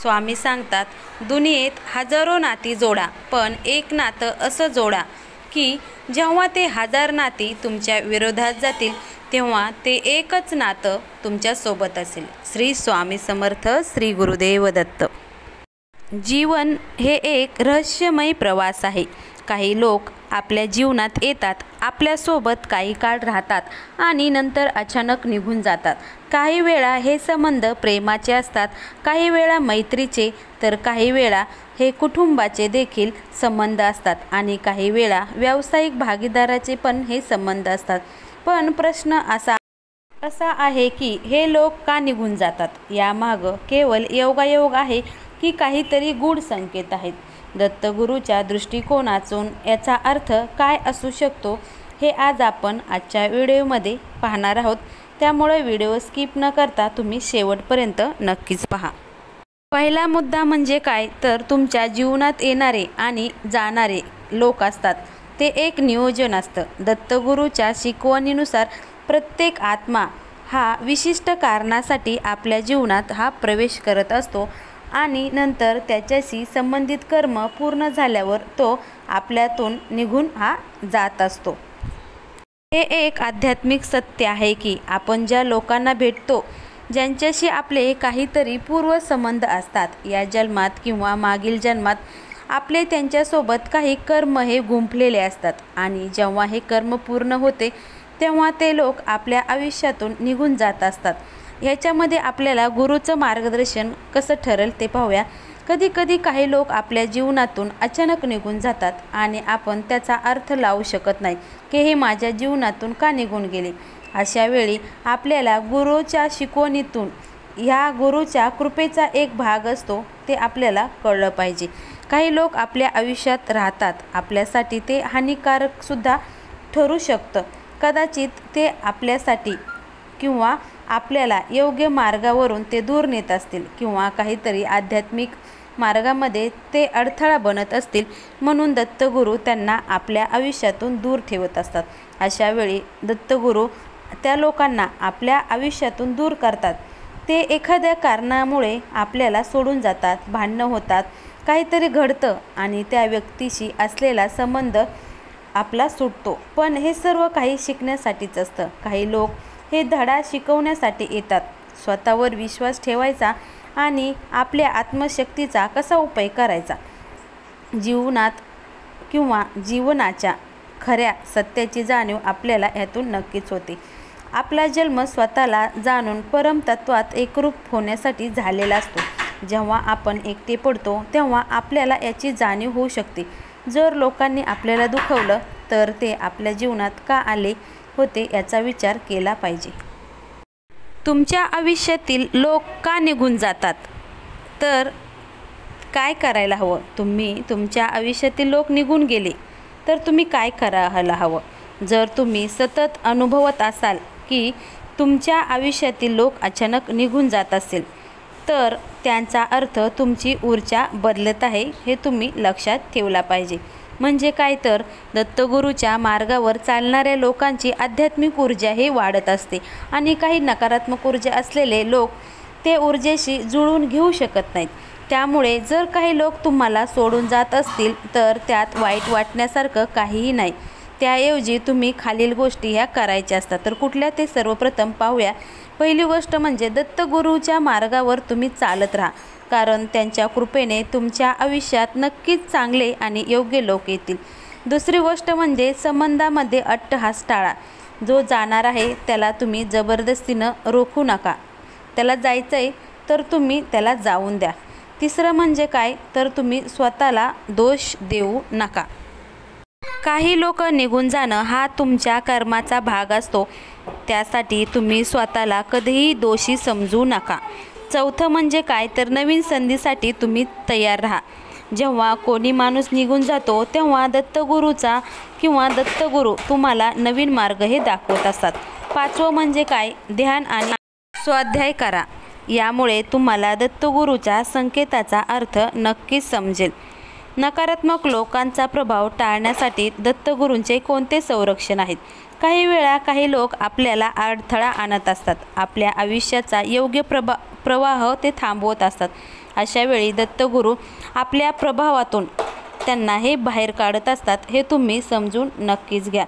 स्वामी सांगतात, दुनियेत हजारो नाती जोडा, पण एक नातं असं जोडा की जेव्हा ते 1000 नाती तुमच्या विरोधात जातील तेव्हा ते एकच नातं तुमच्यासोबत असेल. श्री स्वामी समर्थ. श्री गुरुदेव दत्त. जीवन हे एक रहस्यमय प्रवास आहे. काही लोक आपल्या जीवनात येतात, आपल्यासोबत काही काळ राहतात आणि नंतर अचानक निघून जातात. काही वेळा हे संबंध प्रेमाचे असतात, काही वेळा मैत्रीचे, तर काही वेळा हे कुटुंबाचे देखील संबंध असतात आणि काही वेळा व्यावसायिक भागीदाराचे पण हे संबंध असतात. पण प्रश्न असा आहे की हे लोक का निघून जातात? यामागं केवळ योगायोग आहे की काहीतरी गूढ संकेत आहेत? दत्तगुरूच्या दृष्टिकोनातून याचा अर्थ काय असू शकतो हे आज आपण आजच्या व्हिडिओमध्ये पाहणार आहोत. त्यामुळे व्हिडिओ स्किप न करता तुम्ही शेवटपर्यंत नक्कीच पहा. पहिला मुद्दा म्हणजे काय तर तुमच्या जीवनात येणारे आणि जाणारे लोक असतात ते एक नियोजन असतं. दत्तगुरूच्या शिकवणीनुसार प्रत्येक आत्मा हा विशिष्ट कारणासाठी आपल्या जीवनात हा प्रवेश करत असतो आणि नंतर त्याच्याशी संबंधित कर्म पूर्ण झाल्यावर तो आपल्यातून निघून जात असतो. हे एक आध्यात्मिक सत्य आहे की आपण ज्या लोकांना भेटतो, ज्यांच्याशी आपले काहीतरी पूर्वसंबंध असतात, या जन्मात किंवा मागील जन्मात आपले त्यांच्यासोबत काही कर्म हे गुंफलेले असतात आणि जेव्हा हे कर्म पूर्ण होते तेव्हा ते लोक आपल्या आयुष्यातून निघून जात असतात. ह्याच्यामध्ये आपल्याला गुरूचं मार्गदर्शन कसं ठरेल ते पाहूया. कधी काही लोक आपल्या जीवनातून अचानक निघून जातात आणि आपण त्याचा अर्थ लावू शकत नाही की हे माझ्या जीवनातून का निघून गेले. अशा वेळी आपल्याला गुरूच्या शिकवणीतून ह्या गुरूच्या कृपेचा एक भाग असतो ते आपल्याला कळलं पाहिजे. काही लोक आपल्या आयुष्यात राहतात, आपल्यासाठी ते हानिकारकसुद्धा ठरू शकतं. कदाचित ते आपल्यासाठी किंवा आपल्याला योग्य मार्गावरून ते दूर नेत असतील किंवा काहीतरी आध्यात्मिक मार्गामध्ये ते अडथळा बनत असतील, म्हणून दत्तगुरू त्यांना आपल्या आयुष्यातून दूर ठेवत असतात. अशा वेळी दत्तगुरू त्या लोकांना आपल्या आयुष्यातून दूर करतात. ते एखाद्या कारणामुळे आपल्याला सोडून जातात, भांडणं होतात, काहीतरी घडतं आणि त्या व्यक्तीशी असलेला संबंध आपला सुटतो. पण हे सर्व काही शिकण्यासाठीच असतं. काही लोक हे धडा शिकवण्यासाठी येतात. स्वतःवर विश्वास ठेवायचा आणि आपल्या आत्मशक्तीचा कसा उपयोग करायचा, जीवनात किंवा जीवनाच्या खऱ्या सत्याची जाणीव आपल्याला यातून नक्कीच होते. आपला जन्म स्वतःला जाणून परमतत्वात एकरूप होण्यासाठी झालेला असतो. जेव्हा आपण एकटे पडतो तेव्हा आपल्याला याची जाणीव होऊ शकते. जर लोकांनी आपल्याला दुखवलं तर ते आपल्या जीवनात का आले होते याचा विचार केला पाहिजे. तुमच्या आयुष्यातील लोक का निघून जातात तर काय करायला हवं? तुमच्या आयुष्यातील लोक निघून गेले तर तुम्ही काय करायला हवं? जर तुम्ही सतत अनुभवत असाल की तुमच्या आयुष्यातील लोक अचानक निघून जात असेल तर त्यांचा अर्थ तुमची ऊर्जा बदलत आहे हे तुम्ही लक्षात ठेवला पाहिजे. म्हणजे काय तर दत्तगुरूच्या मार्गावर चालणाऱ्या लोकांची आध्यात्मिक ऊर्जा हे वाढत असते आणि काही नकारात्मक ऊर्जा असलेले लोक ते ऊर्जेशी जुळवून घेऊ शकत नाहीत. त्यामुळे जर काही लोक तुम्हाला सोडून जात असतील तर त्यात वाईट वाटण्यासारखं काहीही नाही. त्याऐवजी तुम्ही खालील गोष्टी ह्या करायच्या असतात. तर कुठल्या ते सर्वप्रथम पाहूया. पहिली गोष्ट म्हणजे दत्तगुरूच्या मार्गावर तुम्ही चालत राहा, कारण त्यांच्या कृपेने तुमच्या आयुष्यात नक्कीच चांगले आणि योग्य लोक येतील. दुसरी गोष्ट म्हणजे संबंधामध्ये अट्टहास टाळा. जो जाणार आहे त्याला तुम्ही जबरदस्तीनं रोखू नका. त्याला जायचं आहे तर तुम्ही त्याला जाऊन द्या. तिसरं म्हणजे काय तर तुम्ही स्वतःला दोष देऊ नका. काही लोक निघून जाणं हा तुमच्या कर्माचा भाग असतो, त्यासाठी तुम्ही स्वतःला कधीही दोषी समजू नका. चौथं म्हणजे काय तर नवीन संधीसाठी तुम्ही तयार राहा. जेव्हा कोणी माणूस निघून जातो तेव्हा दत्तगुरू तुम्हाला नवीन मार्ग हे दाखवत असतात. पाचवं म्हणजे काय ध्यान आणि स्वाध्याय करा. यामुळे तुम्हाला दत्तगुरूच्या संकेताचा अर्थ नक्कीच समजेल. नकारात्मक लोकांचा प्रभाव टाळण्यासाठी दत्तगुरूंचे कोणते संरक्षण आहेत? काही वेळा काही लोक आपल्याला अडथळा आणत असतात. आपल्या आयुष्याचा योग्य प्रवाह ते थांबवत असतात. अशा वेळी दत्तगुरू आपल्या प्रभावातून त्यांना हे बाहेर काढत असतात, हे तुम्ही समजून नक्कीच घ्या.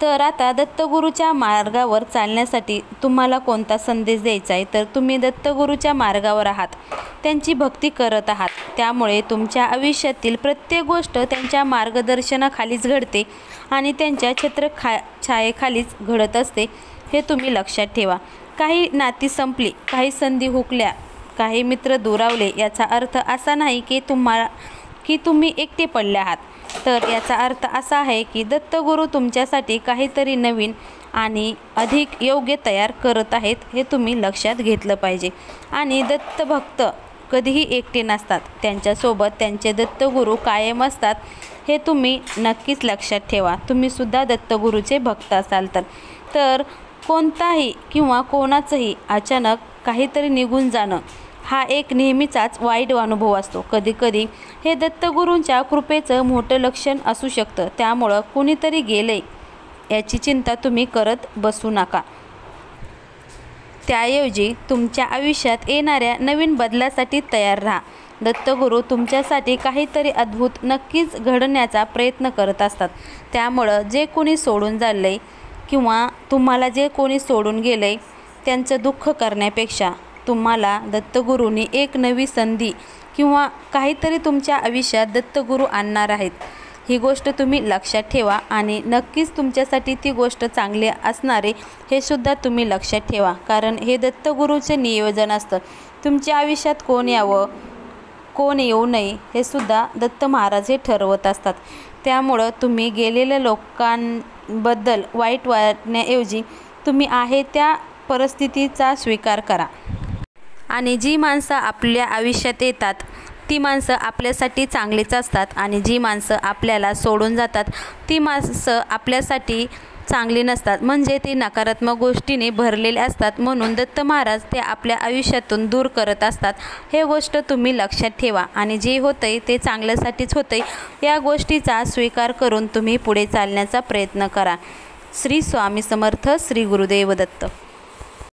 तर आता दत्तगुरूच्या मार्गावर चालण्यासाठी तुम्हाला कोणता संदेश द्यायचा आहे, तर तुम्ही दत्तगुरूच्या मार्गावर आहात, त्यांची भक्ती करत आहात, त्यामुळे तुमच्या आयुष्यातील प्रत्येक गोष्ट त्यांच्या मार्गदर्शनाखालीच घडते आणि त्यांच्या छायेखालीच घडत असते, हे तुम्ही लक्षात ठेवा. काही नाती संपली, काही संधी हुकल्या, काही मित्र दुरावले, याचा अर्थ असा नाही की तुम्ही एकटे पडले आहात. तर याचा अर्थ असा आहे की दत्तगुरू तुमच्यासाठी काहीतरी नवीन आणि अधिक योग्य तयार करत आहेत, हे तुम्ही लक्षात घेतलं पाहिजे. आणि दत्तभक्त कधीही एकटे नसतात, त्यांच्यासोबत त्यांचे दत्तगुरू कायम असतात, हे तुम्ही नक्कीच लक्षात ठेवा. तुम्ही सुद्धा दत्तगुरूचे भक्त असाल तर कोणताही किंवा कोणाचंही अचानक काहीतरी निघून जाणं हा एक नेहमीचाच वाईट अनुभव असतो. कधीकधी हे दत्तगुरूंच्या कृपेचं मोठं लक्षण असू शकतं. त्यामुळं कुणीतरी गेलंय याची चिंता तुम्ही करत बसू नका. त्याऐवजी तुमच्या आयुष्यात येणाऱ्या नवीन बदलासाठी तयार राहा. दत्तगुरू तुमच्यासाठी काहीतरी अद्भुत नक्कीच घडण्याचा प्रयत्न करत असतात. त्यामुळं जे कोणी सोडून चाललंय किंवा तुम्हाला जे कोणी सोडून गेलंय त्यांचं दुःख करण्यापेक्षा तुम्हाला दत्तगुरूंनी एक नवी संधी किंवा काहीतरी तुमच्या आयुष्यात दत्तगुरू आणणार आहेत, ही गोष्ट तुम्ही लक्षात ठेवा. आणि नक्कीच तुमच्यासाठी ती गोष्ट चांगली असणार आहे, हे सुद्धा तुम्ही लक्षात ठेवा. कारण हे दत्तगुरूचे नियोजन असतं. तुमच्या आयुष्यात कोण यावं कोण येऊ नये हे सुद्धा दत्त महाराज हे ठरवत असतात. त्यामुळं तुम्ही गेलेल्या लोकांबद्दल वाईट वाटण्याऐवजी तुम्ही आहे त्या परिस्थितीचा स्वीकार करा. आणि जी माणसं आपल्या आयुष्यात येतात ती माणसं आपल्यासाठी चांगलीच असतात आणि जी माणसं आपल्याला सोडून जातात ती माणसं आपल्यासाठी चांगली नसतात, म्हणजे ती नकारात्मक गोष्टीने भरलेले असतात. म्हणून दत्त महाराज ते आपल्या आयुष्यातून दूर करत असतात, हे गोष्ट तुम्ही लक्षात ठेवा. आणि जे होतंय ते चांगल्यासाठीच होतंय, या गोष्टीचा स्वीकार करून तुम्ही पुढे चालण्याचा प्रयत्न करा. श्री स्वामी समर्थ. श्री गुरुदेव दत्त.